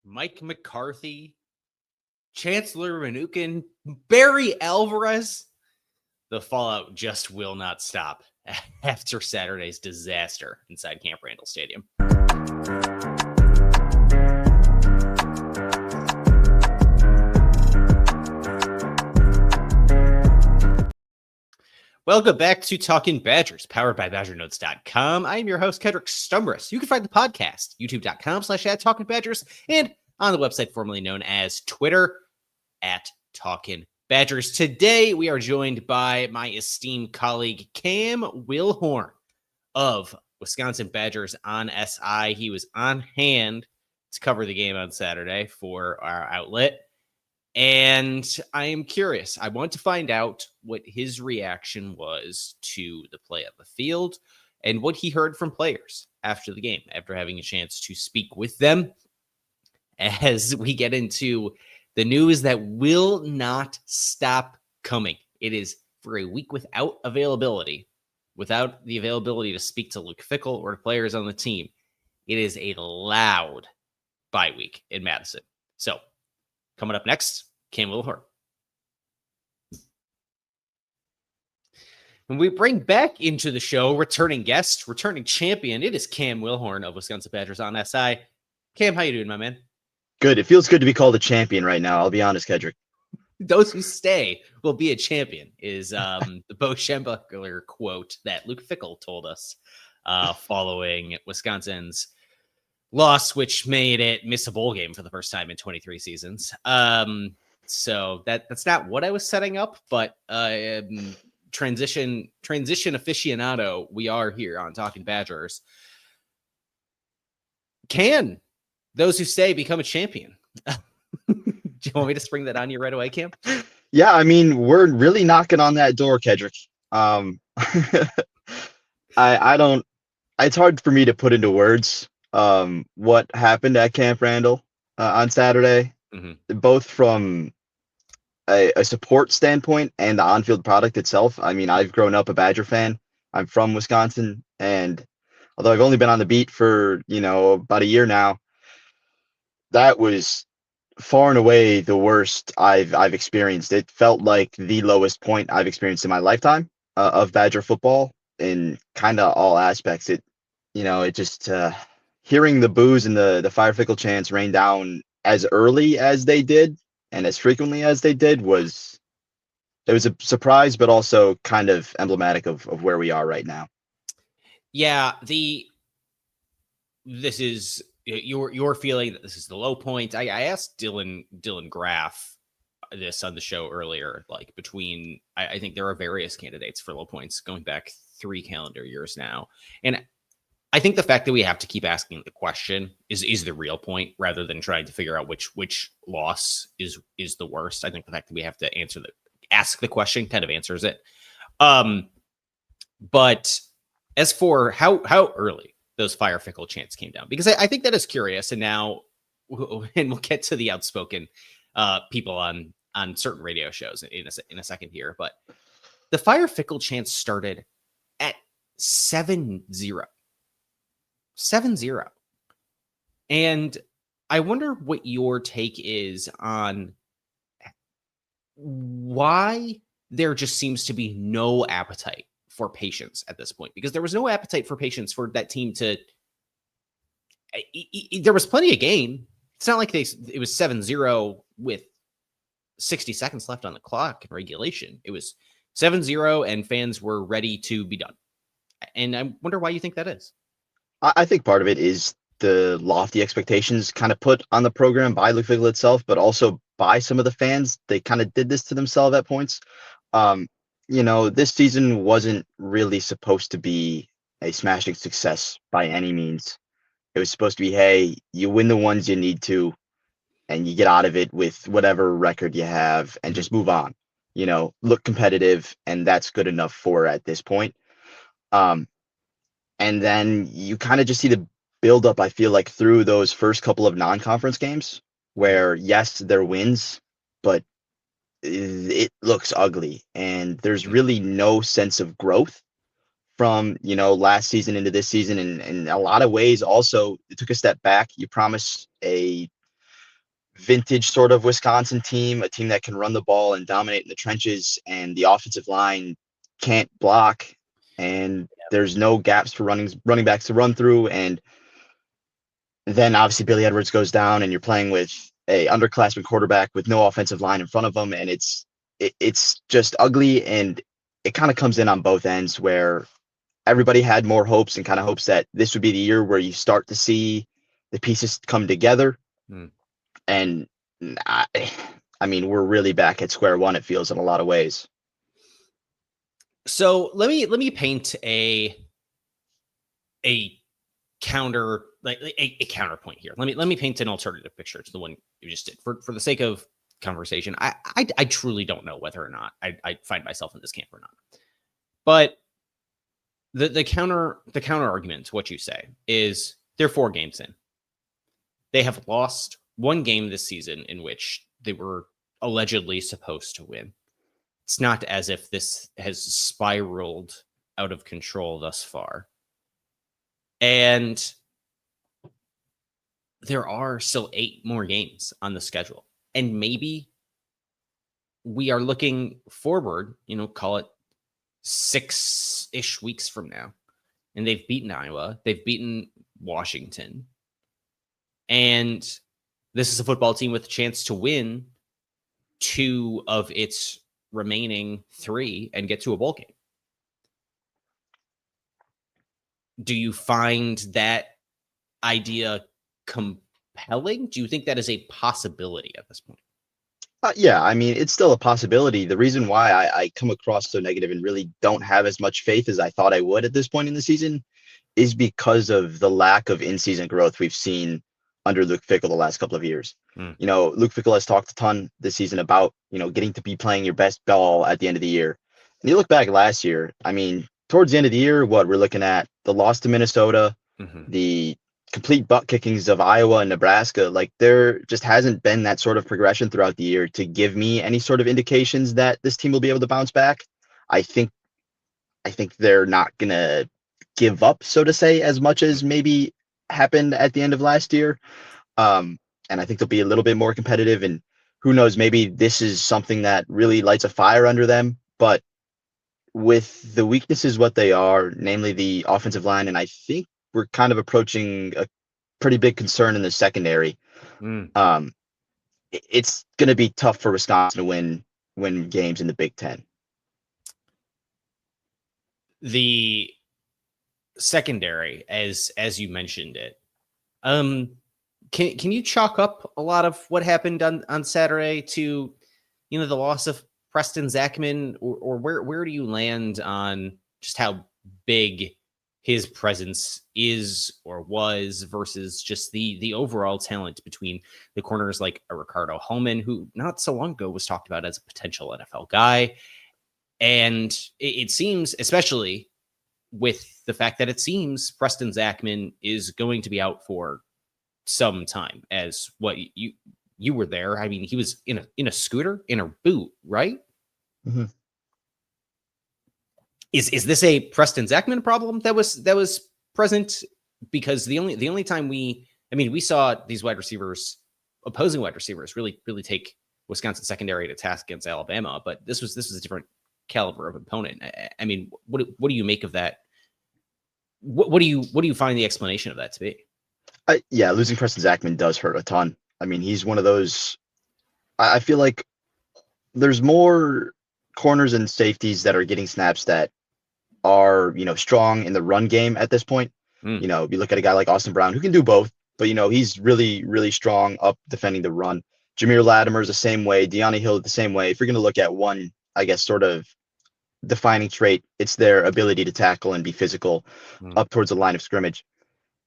Mike McCarthy, Chancellor Manukin, Barry Alvarez. The fallout just will not stop after Saturday's disaster inside Camp Randall Stadium. Welcome back to Talkin Badgers, powered by BadgerNotes.com. I am your host, Kedrick Stumbris. You can find the podcast, youtube.com/@TalkinBadgers, and on the website formerly known as Twitter, @TalkinBadgers. Today, we are joined by my esteemed colleague, Cam Wilhorn of Wisconsin Badgers on SI. He was on hand to cover the game on Saturday for our outlet. And I am curious. I want to find out what his reaction was to the play on the field and what he heard from players after the game, after having a chance to speak with them, as we get into the news that will not stop coming. It is for a week without availability, without the availability to speak to Luke Fickell or the players on the team. It is a loud bye week in Madison. So, coming up next, Cam Wilhorn. When we bring back into the show, returning guest, returning champion, it is Cam Wilhorn of Wisconsin Badgers on SI. Cam, how you doing, my man? Good. It feels good to be called a champion right now. I'll be honest, Kedrick. Those who stay will be a champion is the Bo Schembechler quote that Luke Fickell told us following Wisconsin's loss, which made it miss a bowl game for the first time in 23 seasons. So that's not what I was setting up, but transition aficionado, we are here on Talkin Badgers. Can those who stay become a champion? Do you want me to spring that on you right away, Cam? Yeah, I mean, we're really knocking on that door, Kedrick. I don't. It's hard for me to put into words what happened at Camp Randall on Saturday, both from a support standpoint and the on-field product itself. I mean, I've grown up a Badger fan. I'm from Wisconsin, and although I've only been on the beat for, about a year now, that was far and away the worst I've experienced. It felt like the lowest point I've experienced in my lifetime of Badger football in kind of all aspects. It just hearing the boos and the Fire Fickell chants rain down as early as they did and as frequently as they did was a surprise, but also kind of emblematic of where we are right now. Yeah, this is your feeling that this is the low point. I asked Dylan Graff this on the show earlier, like between I think there are various candidates for low points going back 3 calendar years now. And I think the fact that we have to keep asking the question is the real point, rather than trying to figure out which loss is the worst. I think the fact that we have to ask the question kind of answers it. But as for how early those Fire Fickell chants came down, because I think that is curious. And now, and we'll get to the outspoken people on certain radio shows in a second here, but the Fire Fickell chants started at 7-0. 7-0. And I wonder what your take is on why there just seems to be no appetite for patience at this point, because there was no appetite for patience for that team to. There was plenty of game. It's not like it was 7-0 with 60 seconds left on the clock in regulation. It was 7-0 and fans were ready to be done. And I wonder why you think that is. I think part of it is the lofty expectations kind of put on the program by Luke Fickell itself, but also by some of the fans. They kind of did this to themselves at points. This season wasn't really supposed to be a smashing success by any means. It was supposed to be, hey, you win the ones you need to, and you get out of it with whatever record you have and just move on. Look competitive, and that's good enough for at this point. And then you kind of just see the buildup, I feel like, through those first couple of non-conference games where, yes, they're wins, but it looks ugly. And there's really no sense of growth from, last season into this season. And in a lot of ways, also, it took a step back. You promise a vintage sort of Wisconsin team, a team that can run the ball and dominate in the trenches, and the offensive line can't block, and there's no gaps for running backs to run through. And then obviously Billy Edwards goes down, and you're playing with a underclassman quarterback with no offensive line in front of him, and it's just ugly. And it kind of comes in on both ends, where everybody had more hopes and kind of hopes that this would be the year where you start to see the pieces come together. And I mean, we're really back at square one, it feels, in a lot of ways. So let me paint a counter, like a counterpoint here. Let me paint an alternative picture to the one you just did for the sake of conversation. I truly don't know whether or not I find myself in this camp or not. But the counter argument to what you say is they're 4 games in. They have lost one game this season in which they were allegedly supposed to win. It's not as if this has spiraled out of control thus far. And there are still 8 more games on the schedule. And maybe we are looking forward, call it 6-ish weeks from now. And they've beaten Iowa. They've beaten Washington. And this is a football team with a chance to win 2 of its remaining 3 and get to a bowl game. Do you find that idea compelling? Do you think that is a possibility at this point? Yeah, I mean, it's still a possibility. The reason why I come across so negative and really don't have as much faith as I thought I would at this point in the season is because of the lack of in-season growth we've seen under Luke Fickell the last couple of years. Luke Fickell has talked a ton this season about, getting to be playing your best ball at the end of the year. And you look back last year, I mean, towards the end of the year, we're looking at the loss to Minnesota, the complete butt kickings of Iowa and Nebraska. Like, there just hasn't been that sort of progression throughout the year to give me any sort of indications that this team will be able to bounce back. I think they're not going to give up, so to say, as much as maybe happened at the end of last year. And I think they'll be a little bit more competitive, and who knows, maybe this is something that really lights a fire under them. But with the weaknesses what they are, namely the offensive line, and I think we're kind of approaching a pretty big concern in the secondary. It's going to be tough for Wisconsin to win games in the Big Ten. The secondary, as you mentioned it, can you chalk up a lot of what happened on Saturday to, the loss of Preston Zachman, or where do you land on just how big his presence is or was versus just the overall talent between the corners like a Ricardo Holman, who not so long ago was talked about as a potential NFL guy. And it seems, especially with the fact that it seems Preston Zachman is going to be out for some time, as what you were there. I mean, he was in a scooter, in a boot, right? Is this a Preston Zachman problem that was present? Because the only time we saw these opposing wide receivers really take Wisconsin secondary to task against Alabama, but this was a different caliber of opponent. I mean, what do you make of that? What do you find the explanation of that to be? Yeah, losing Preston Zachman does hurt a ton. I mean, he's one of those. I feel like there's more corners and safeties that are getting snaps that are, strong in the run game at this point. You look at a guy like Austin Brown, who can do both, but he's really, really strong up defending the run. Jameer Latimer's the same way. Deani Hill the same way. If you're going to look at one, I guess, sort of defining trait, it's their ability to tackle and be physical up towards the line of scrimmage.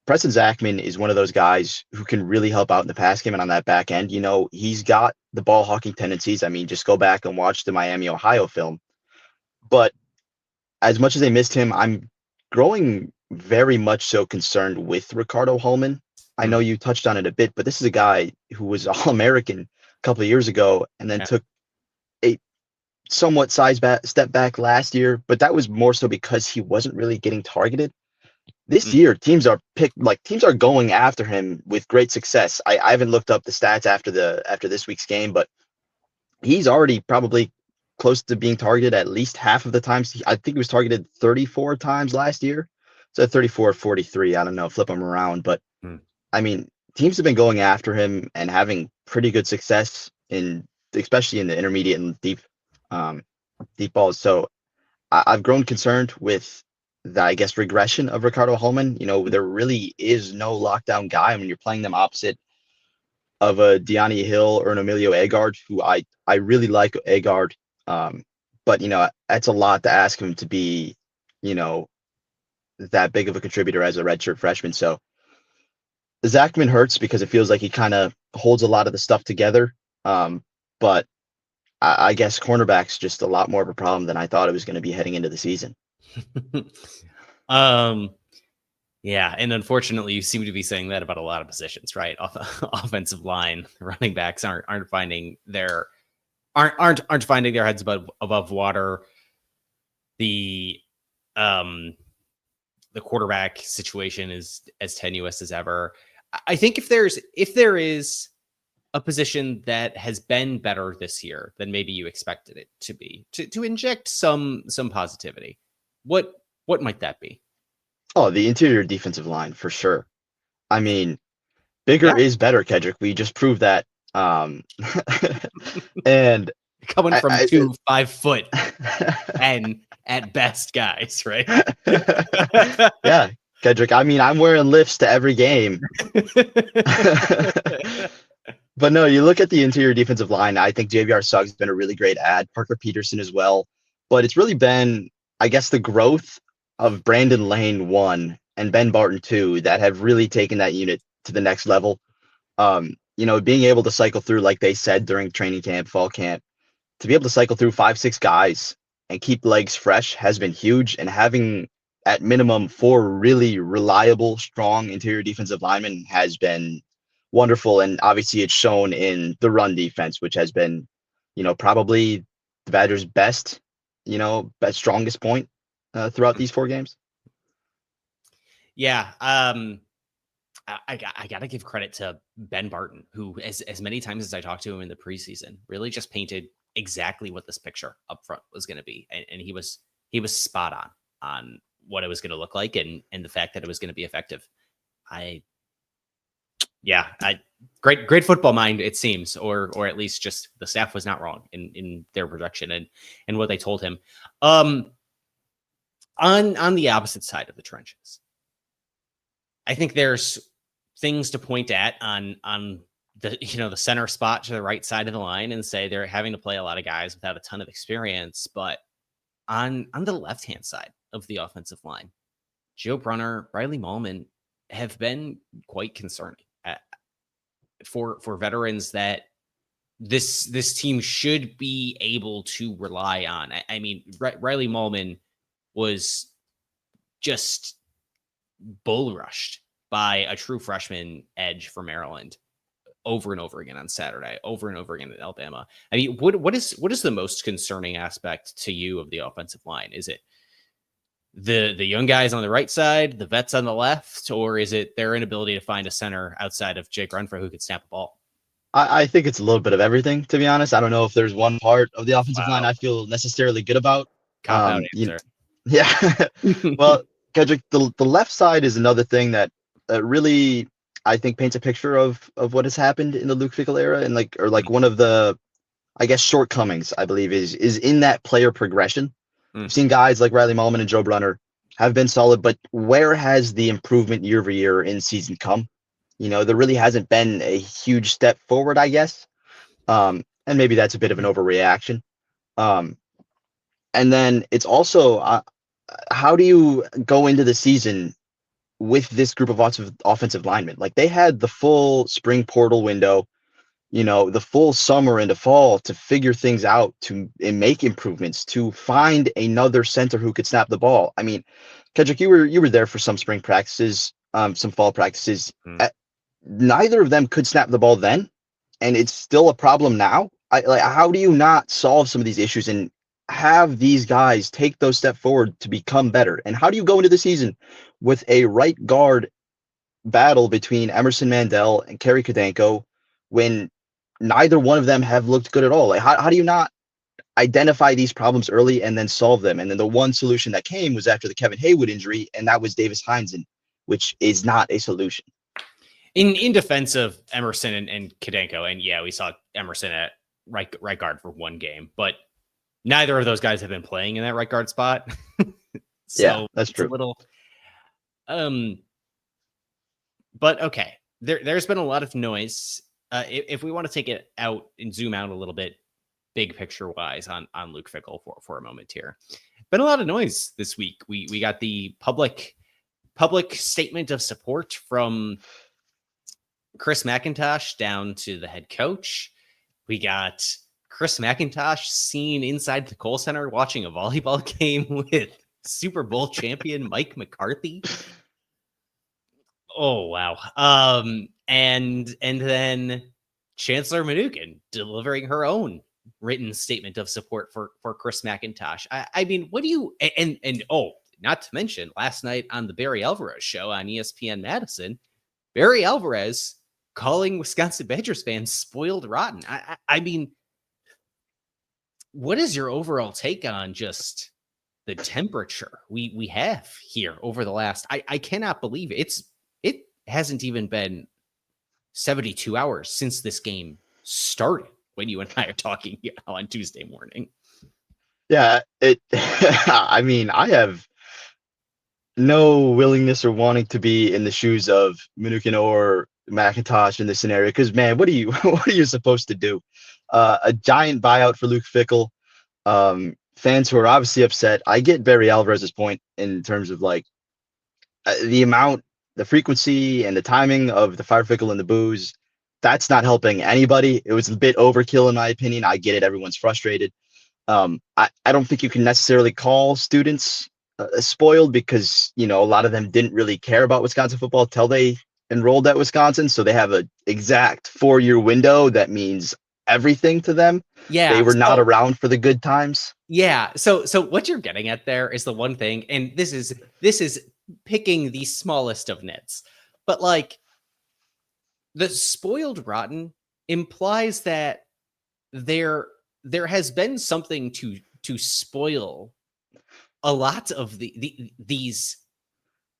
Preston Zachman is one of those guys who can really help out in the pass game and on that back end. He's got the ball hawking tendencies. I mean, just go back and watch the Miami, Ohio film. But as much as they missed him, I'm growing very much so concerned with Ricardo Holman. I know you touched on it a bit, but this is a guy who was All-American a couple of years ago and then took a somewhat step back last year, but that was more so because he wasn't really getting targeted. this year teams are going after him with great success. I haven't looked up the stats after this week's game, but he's already probably close to being targeted at least half of the times. I think he was targeted 34 times last year. So 34, 43, I don't know, flip them around. But I mean, teams have been going after him and having pretty good success especially in the intermediate and deep balls. So I've grown concerned with the, I guess, regression of Ricardo Holman. There really is no lockdown guy when you're playing them opposite of a Deani Hill or an Emilio Agard, who I really like Agard. But that's a lot to ask him to be, that big of a contributor as a redshirt freshman. So Zachman hurts because it feels like he kind of holds a lot of the stuff together. But I guess cornerback's just a lot more of a problem than I thought it was going to be heading into the season. Yeah, and unfortunately, you seem to be saying that about a lot of positions, right? Offensive line, running backs aren't finding their heads above water. The quarterback situation is as tenuous as ever. I think if there is a position that has been better this year than maybe you expected it to be, to inject some positivity, what might that be? Oh, the interior defensive line for sure. I mean, bigger is better, Kedrick. We just proved that. And coming from 5 foot and at best guys, right? Yeah, Kedrick. I mean, I'm wearing lifts to every game. But no, you look at the interior defensive line. I think JVR Suggs has been a really great add. Parker Peterson as well. But it's really been, I guess, the growth of Brandon Lane 1 and Ben Barton 2 that have really taken that unit to the next level. Being able to cycle through, like they said during training camp, fall camp, to be able to cycle through 5-6 guys and keep legs fresh has been huge. And having at minimum 4 really reliable, strong interior defensive linemen has been wonderful. And obviously it's shown in the run defense, which has been, probably the Badgers' best strongest point throughout these 4 games. Yeah. I got to give credit to Ben Barton, who as many times as I talked to him in the preseason, really just painted exactly what this picture up front was going to be. And he was spot on what it was going to look like and the fact that it was going to be effective. Great football mind, it seems, or at least just the staff was not wrong in their projection and what they told him. On the opposite side of the trenches, I think there's things to point at on the center spot to the right side of the line and say they're having to play a lot of guys without a ton of experience. But on the left-hand side of the offensive line, Joe Brunner, Riley Mallman have been quite concerning for veterans that this team should be able to rely on. I mean, Riley Mallman was just bull rushed by a true freshman edge for Maryland over and over again on Saturday, over and over again at Alabama. I mean, what is the most concerning aspect to you of the offensive line? Is it the young guys on the right side, the vets on the left, or is it their inability to find a center outside of Jake Renfro who could snap the ball? I think it's a little bit of everything, to be honest. I don't know if there's one part of the offensive line I feel necessarily good about. Cop out answer. Yeah. Well, Kedrick, the left side is another thing that really, I think, paints a picture of what has happened in the Luke Fickell era, and one of the, I guess, shortcomings, I believe, is in that player progression. I've seen guys like Riley Mallman and Joe Brunner have been solid, but where has the improvement year over year in season come? There really hasn't been a huge step forward, I guess. And maybe that's a bit of an overreaction. And then it's also, how do you go into the season with this group of offensive linemen? Like, they had the full spring portal window, the full summer into fall to figure things out, and make improvements, to find another center who could snap the ball. I mean, Kedrick, you were there for some spring practices, some fall practices. Neither of them could snap the ball then, and it's still a problem now. How do you not solve some of these issues? And have these guys take those steps forward to become better? And how do you go into the season with a right guard battle between Emerson Mandel and Kerry Kadenko when neither one of them have looked good at all? Like, how do you not identify these problems early and then solve them? And then the one solution that came was after the Kevin Haywood injury, and that was Davis Heinzen, which is not a solution. In defense of Emerson and Kadenko, and yeah, we saw Emerson at right guard for one game, but neither of those guys have been playing in that right guard spot. So yeah, that's true. A little, but okay, there's been a lot of noise. If we want to take it out and zoom out a little bit, big picture wise on Luke Fickell for a moment here, been a lot of noise this week. We got the public statement of support from Chris McIntosh down to the head coach. We got Chris McIntosh seen inside the Kohl Center watching a volleyball game with Super Bowl champion Mike McCarthy. Oh, wow. And then Chancellor Mnuchin delivering her own written statement of support for Chris McIntosh. I mean, what do you, and not to mention last night on the Barry Alvarez show on ESPN Madison, Barry Alvarez calling Wisconsin Badgers fans spoiled rotten. I mean, what is your overall take on just the temperature we have here over the last, I cannot believe it hasn't even been 72 hours since this game started when you and I are talking on Tuesday morning. Yeah, I mean, I have no willingness or wanting to be in the shoes of Mnuchin or McIntosh in this scenario, because man, what are you supposed to do? A giant buyout for Luke Fickell. Fans who are obviously upset. I get Barry Alvarez's point in terms of like the amount, the frequency, and the timing of the fire Fickell and the boos. That's not helping anybody. It was a bit overkill in my opinion. I get it. Everyone's frustrated. I don't think you can necessarily call students spoiled, because a lot of them didn't really care about Wisconsin football till they enrolled at Wisconsin, so they have an exact 4-year window that means everything to them. Yeah, they were not around for the good times. Yeah, so what you're getting at there is the one thing, and this is picking the smallest of nits, but like the spoiled rotten implies that there has been something to spoil a lot of these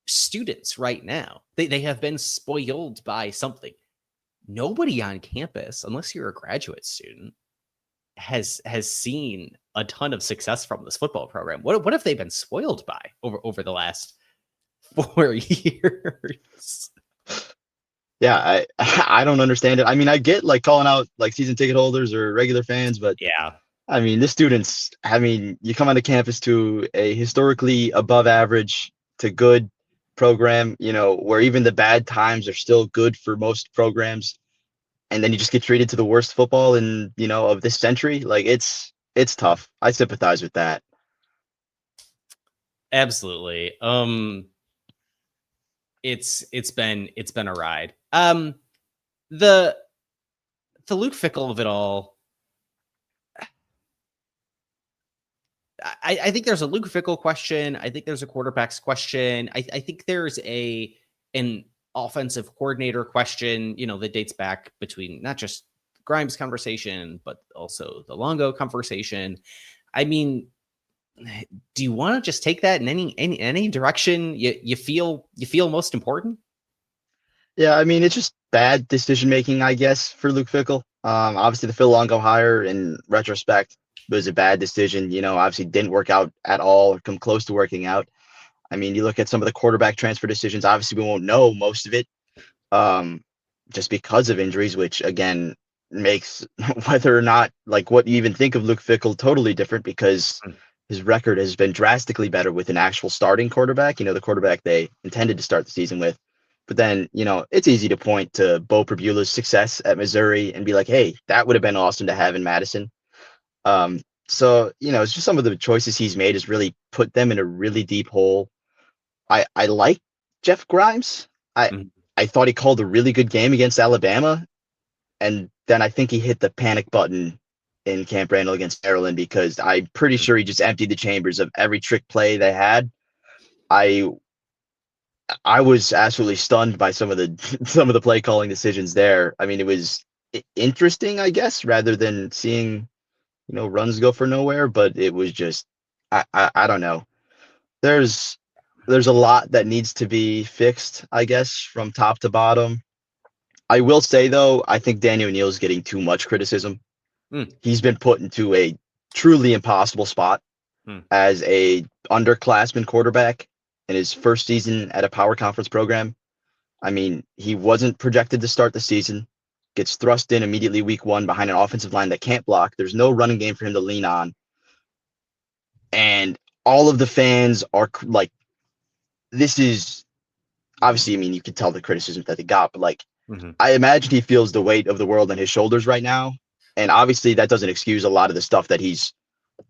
students right now. They have been spoiled by something. Nobody on campus, unless you're a graduate student, has seen a ton of success from this football program. What have they been spoiled by over the last 4 years? Yeah, I don't understand it. I mean, I get like calling out like season ticket holders or regular fans, but yeah, I mean, the students, I mean, you come onto campus to a historically above average to good program, where even the bad times are still good for most programs. And then you just get treated to the worst football of this century. Like it's tough. I sympathize with that. Absolutely. It's been a ride. The Luke Fickell of it all. I think there's a Luke Fickell question. I think there's a quarterbacks question. I think there's an offensive coordinator question, that dates back between not just Grimes conversation, but also the Longo conversation. I mean, do you want to just take that in any direction you feel most important? Yeah, I mean, it's just bad decision making, I guess, for Luke Fickell. Obviously the Phil Longo hire in retrospect was a bad decision. Obviously didn't work out at all or come close to working out. I mean, you look at some of the quarterback transfer decisions, obviously we won't know most of it just because of injuries, which again makes whether or not like what you even think of Luke Fickell totally different, because his record has been drastically better with an actual starting quarterback, the quarterback they intended to start the season with. But then, it's easy to point to Bo Perbula's success at Missouri and be like, hey, that would have been awesome to have in Madison. So, it's just some of the choices he's made has really put them in a really deep hole. I like Jeff Grimes. I thought he called a really good game against Alabama. And then I think he hit the panic button in Camp Randall against Maryland because I'm pretty sure he just emptied the chambers of every trick play they had. I I was absolutely stunned by some of the some of the play calling decisions there. I mean, it was interesting, I guess, rather than seeing runs go for nowhere. But it was just I don't know. There's there's a lot that needs to be fixed, I guess, from top to bottom. I will say though, I think Danny O'Neil is getting too much criticism. Mm. He's been put into a truly impossible spot as a underclassman quarterback in his first season at a power conference program. I mean, he wasn't projected to start the season, gets thrust in immediately week one behind an offensive line that can't block. There's no running game for him to lean on. And all of the fans are like, this is obviously, I mean, you can tell the criticism that they got, but like, I imagine he feels the weight of the world on his shoulders right now. And obviously, that doesn't excuse a lot of the stuff that he's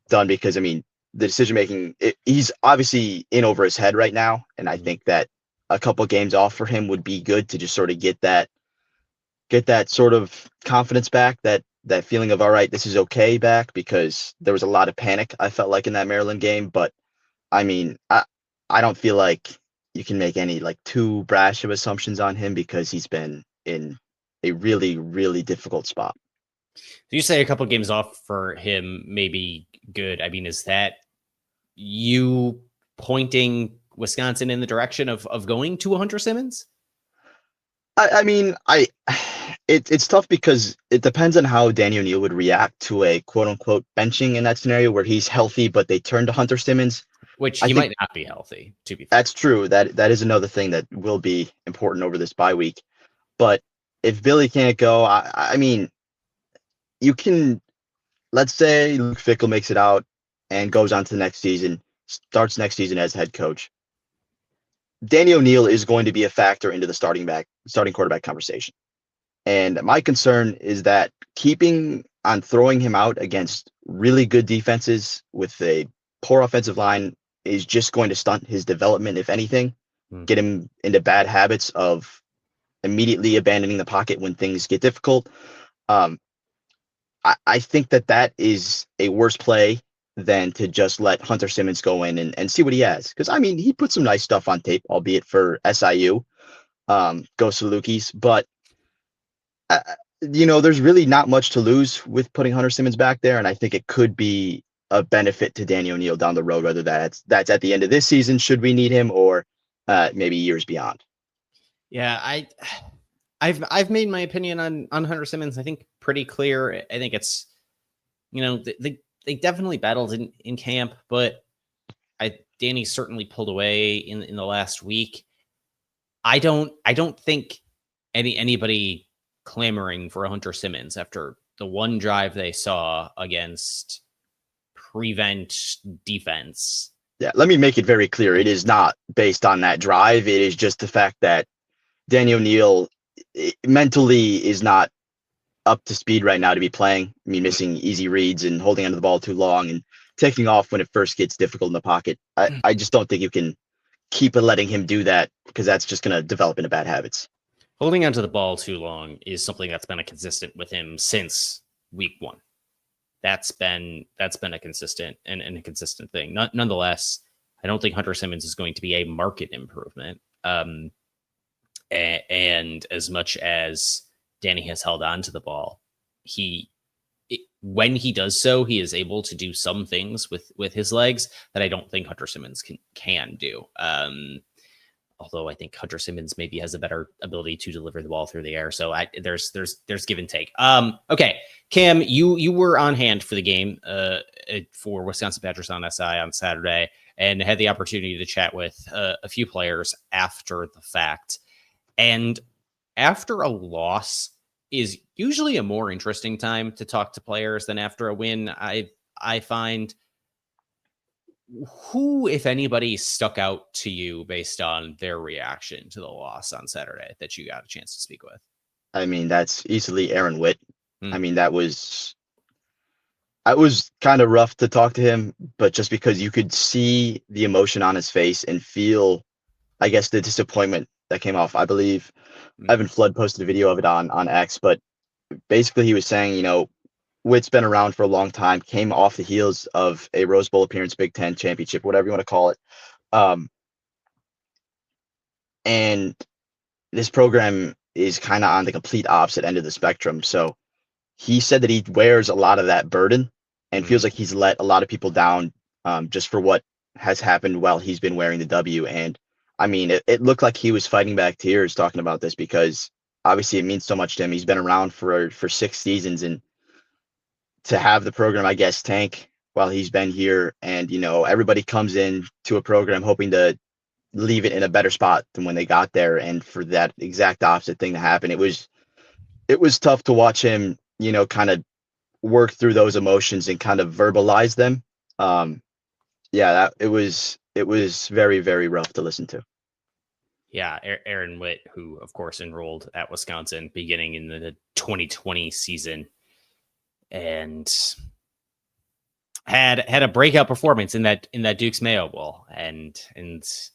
done because, I mean, the decision making, he's obviously in over his head right now. And I think that a couple games off for him would be good to just sort of get that sort of confidence back, that feeling of, all right, this is okay back, because there was a lot of panic, I felt like, in that Maryland game. But I mean, I don't feel like you can make any like too brash of assumptions on him because he's been in a really, really difficult spot. So you say a couple games off for him may be good. I mean, is that you pointing Wisconsin in the direction of going to Hunter Simmons? I mean, it's tough because it depends on how Danny O'Neil would react to a quote unquote benching in that scenario where he's healthy, but they turn to Hunter Simmons. Which he might not be healthy, to be fair. That's true. That is another thing that will be important over this bye week. But if Billy can't go, I mean, you can, let's say Luke Fickell makes it out and goes on to the next season, starts next season as head coach. Danny O'Neil is going to be a factor into the starting quarterback conversation. And my concern is that keeping on throwing him out against really good defenses with a poor offensive line is just going to stunt his development, if anything, get him into bad habits of immediately abandoning the pocket when things get difficult. I think that is a worse play than to just let Hunter Simmons go in and see what he has. Because, I mean, he put some nice stuff on tape, albeit for SIU, goes to Lukey's. But, there's really not much to lose with putting Hunter Simmons back there. And I think it could be a benefit to Danny O'Neil down the road, whether that's at the end of this season, should we need him, or maybe years beyond. Yeah, I've made my opinion on Hunter Simmons, I think, pretty clear. I think it's, they definitely battled in camp, but Danny certainly pulled away in the last week. I don't think anybody clamoring for a Hunter Simmons after the one drive they saw against prevent defense. Yeah, let me make it very clear. It is not based on that drive. It is just the fact that Danny O'Neil mentally is not up to speed right now to be playing. I mean, missing easy reads and holding onto the ball too long and taking off when it first gets difficult in the pocket. I just don't think you can keep letting him do that, because that's just going to develop into bad habits. Holding onto the ball too long is something that's been a consistent with him since week one. That's been a consistent and a consistent thing. Nonetheless, I don't think Hunter Simmons is going to be a market improvement. And as much as Danny has held on to the ball, when he does so, he is able to do some things with his legs that I don't think Hunter Simmons can do. Although I think Hunter Simmons maybe has a better ability to deliver the ball through the air. So there's give and take. Okay, Cam, you were on hand for the game for Wisconsin Badgers on SI on Saturday, and had the opportunity to chat with a few players after the fact. And after a loss is usually a more interesting time to talk to players than after a win. I find. Who, if anybody, stuck out to you based on their reaction to the loss on Saturday that you got a chance to speak with? I mean, that's easily Aaron Witt. I mean, that was kind of rough to talk to him, but just because you could see the emotion on his face and feel, I guess, the disappointment that came off. I believe Evan Flood posted a video of it on X, but basically he was saying, Witt's been around for a long time, came off the heels of a Rose Bowl appearance, Big Ten championship, whatever you want to call it. And this program is kind of on the complete opposite end of the spectrum. So he said that he wears a lot of that burden and feels like he's let a lot of people down just for what has happened while he's been wearing the W. And I mean, it looked like he was fighting back tears talking about this because obviously it means so much to him. He's been around for 6 seasons, and to have the program, I guess, tank while he's been here. And, you know, everybody comes in to a program hoping to leave it in a better spot than when they got there. And for that exact opposite thing to happen, it was tough to watch him, you know, kind of work through those emotions and kind of verbalize them. It was very, very rough to listen to. Yeah, Aaron Witt, who of course enrolled at Wisconsin beginning in the 2020 season, and had a breakout performance in that Duke's Mayo Bowl, and it's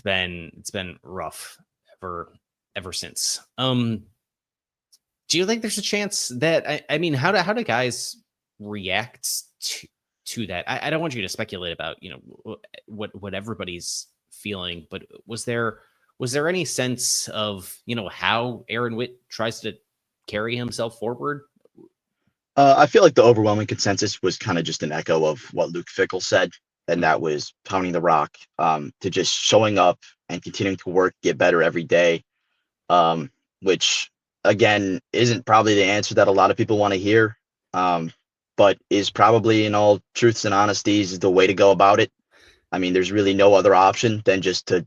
been rough ever since. Do you think there's a chance that I mean, how do guys react to that? I don't want you to speculate about, you know, what everybody's feeling, but was there any sense of, you know, how Aaron Witt tries to carry himself forward? I feel like the overwhelming consensus was kind of just an echo of what Luke Fickell said, and that was pounding the rock, to just showing up and continuing to work, get better every day, which again isn't probably the answer that a lot of people want to hear, but is probably, in all truths and honesties, the way to go about it. I mean, there's really no other option than just to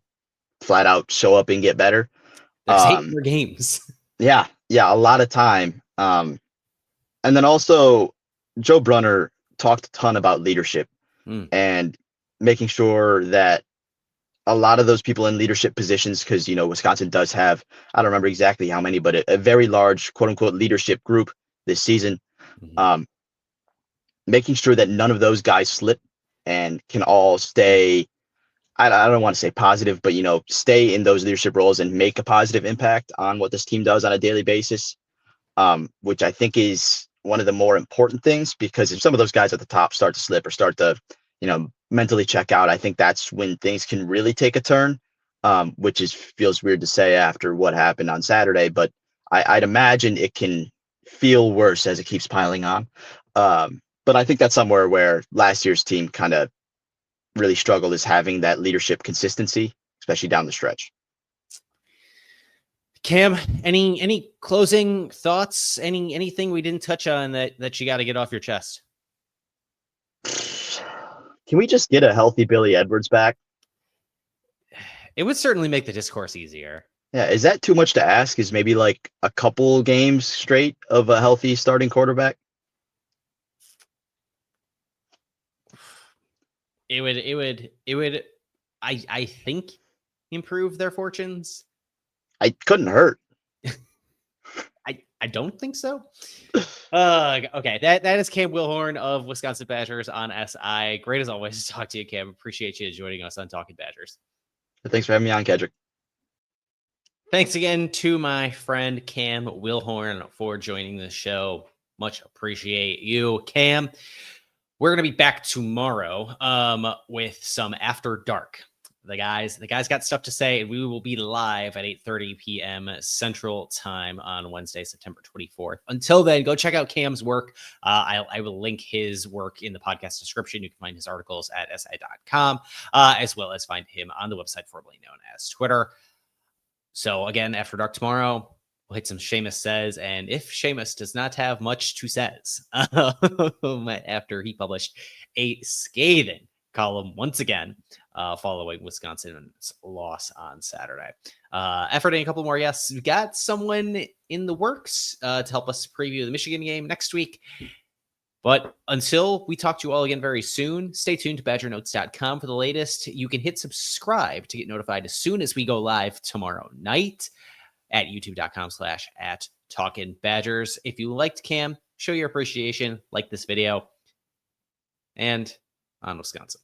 flat out show up and get better. There's 8 more games. Yeah, a lot of time. And then also, Joe Brunner talked a ton about leadership and making sure that a lot of those people in leadership positions, because, you know, Wisconsin does have, I don't remember exactly how many, but a very large, quote unquote, leadership group this season, making sure that none of those guys slip and can all stay, I don't want to say positive, but, you know, stay in those leadership roles and make a positive impact on what this team does on a daily basis, which I think is one of the more important things, because if some of those guys at the top start to slip or start to, you know, mentally check out, I think that's when things can really take a turn, which feels weird to say after what happened on Saturday, but I'd imagine it can feel worse as it keeps piling on. But I think that's somewhere where last year's team kind of really struggled, is having that leadership consistency, especially down the stretch. Cam, any closing thoughts? Anything we didn't touch on that you got to get off your chest? Can we just get a healthy Billy Edwards back? It would certainly make the discourse easier. Yeah, is that too much to ask? Is maybe like a couple games straight of a healthy starting quarterback? It would I think improve their fortunes. I couldn't hurt. I don't think so. Okay, that is Cam Wilhorn of Wisconsin Badgers on SI. Great as always to talk to you, Cam. Appreciate you joining us on Talkin Badgers. Thanks for having me on, Kedrick. Thanks again to my friend Cam Wilhorn for joining the show. Much appreciate you, Cam. We're going to be back tomorrow with some After Dark. The guys got stuff to say, and we will be live at 8:30 p.m. Central Time on Wednesday, September 24th. Until then, go check out Cam's work. I will link his work in the podcast description. You can find his articles at si.com, as well as find him on the website formerly known as Twitter. So again, After Dark tomorrow, we'll hit some Seamus Says, and if Seamus does not have much to says after he published a scathing column once again following Wisconsin's loss on Saturday. Efforting a couple more guests. We got someone in the works to help us preview the Michigan game next week. But until we talk to you all again very soon, stay tuned to badgernotes.com for the latest. You can hit subscribe to get notified as soon as we go live tomorrow night at youtube.com/@TalkinBadgers. If you liked Cam, show your appreciation, like this video, and on Wisconsin.